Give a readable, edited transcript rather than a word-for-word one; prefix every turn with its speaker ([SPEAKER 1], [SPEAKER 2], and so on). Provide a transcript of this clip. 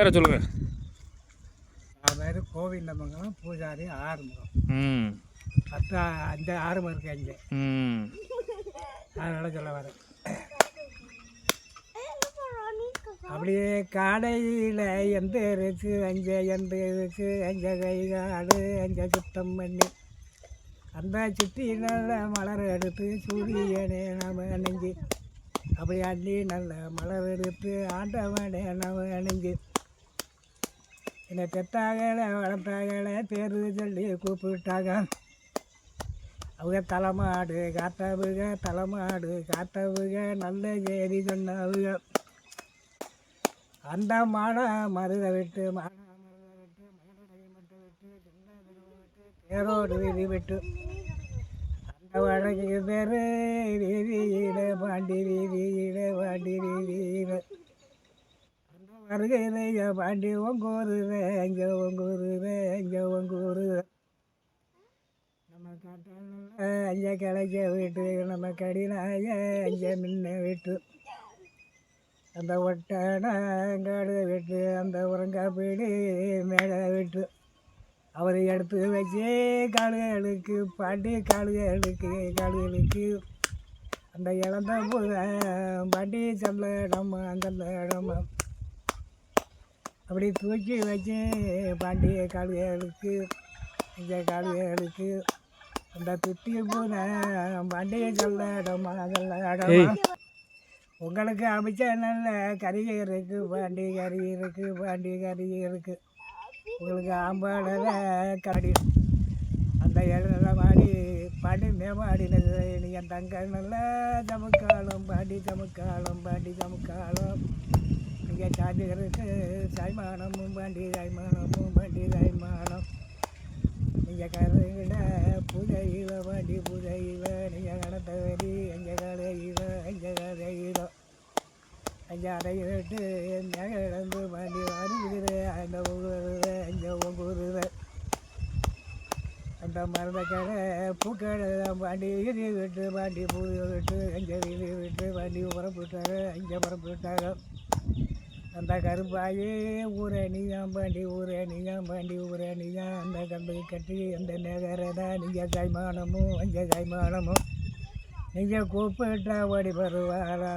[SPEAKER 1] பேரை சொல்லுங்கள்.
[SPEAKER 2] அது பேர் கோவிந்தமங்கலம் பூஜாரி ஆறுமுகம்.
[SPEAKER 1] ம்
[SPEAKER 2] 5 ஆறுமுகம் இருக்கு அங்கே. அதனால் சொல்ல வரேன். அப்படியே காலையில் எந்திரிச்சு அங்கே கை காடு அங்கே சுத்தம் பண்ணி அந்த சுற்றி நல்ல மலர் எடுத்து சூரியனே நம்ம அணிஞ்சு அப்படி அள்ளி நல்ல மலர் எடுத்து ஆண்டவனே நம்ம அணிஞ்சு என்னை பெற்றாகலை வளர்த்தாகலை பேர் சொல்லி கூப்பிட்டாங்க. அவங்க தலைமாடு காத்தவுக நல்ல செய்தி சொன்னவுக. அந்த மாடை மருதை விட்டு பேரோடு விதி விட்டு அந்த வழக்கு பேர் வீதியில பாண்டி வீதியில அந்த வருகையில பாண்டி ஒங்கூருத அங்கே ஒங்கூரு நம்ம காட்டால அங்கே கிளைக்க விட்டு நம்ம கடினாய அங்கே முன்ன விட்டு அந்த ஒட்டனாங்காடு விட்டு அந்த உரங்காப்பீடு மேலே விட்டு அவர் எடுத்து வச்சு காடுகளுக்கு பாண்டி காடுகளுக்கு அந்த இழந்த பாண்டி சல்லடம் அப்படி தூக்கி வச்சு பாண்டிய காடுகளுக்கு இந்த காடுகளுக்கு அந்த துட்டி பூனை பாண்டிய சல்லடம் உங்களுக்கு அமைச்ச நல்ல கறி இருக்குது பாண்டி கறி இருக்குது உங்களுக்கு ஆம்பாடில் கடி அந்த இடம் மாடி பாண்டி மேமாடினது நீங்கள் தங்க நல்ல சமுக்காலம் பாண்டி சமுக்காலம் நீங்கள் சாண்டிகருக்கு சாய்மானமும் பாண்டி சாய்மானம் நீங்கள் கருகிட பூஜையில் பாண்டி நீங்கள் கடத்த வரி எங்கள் கதையில் அங்கே அடையிட்டு மேகந்து பாண்டி வருகிறது அந்த ஒவ்வொரு அந்த மருந்தக்கடை பூக்கடை பாண்டி இறி விட்டு பாண்டி பூ விட்டு அங்கே வீதி விட்டு பாண்டி பரப்பிட்டாங்க அந்த கருப்பாயி ஊரணியாம் பாண்டி அந்த கம்பி கட்டி அந்த நகரதா நீங்கள் கைமானமும் நீங்கள் கூப்பிட்டா ஓடி வருவாரா.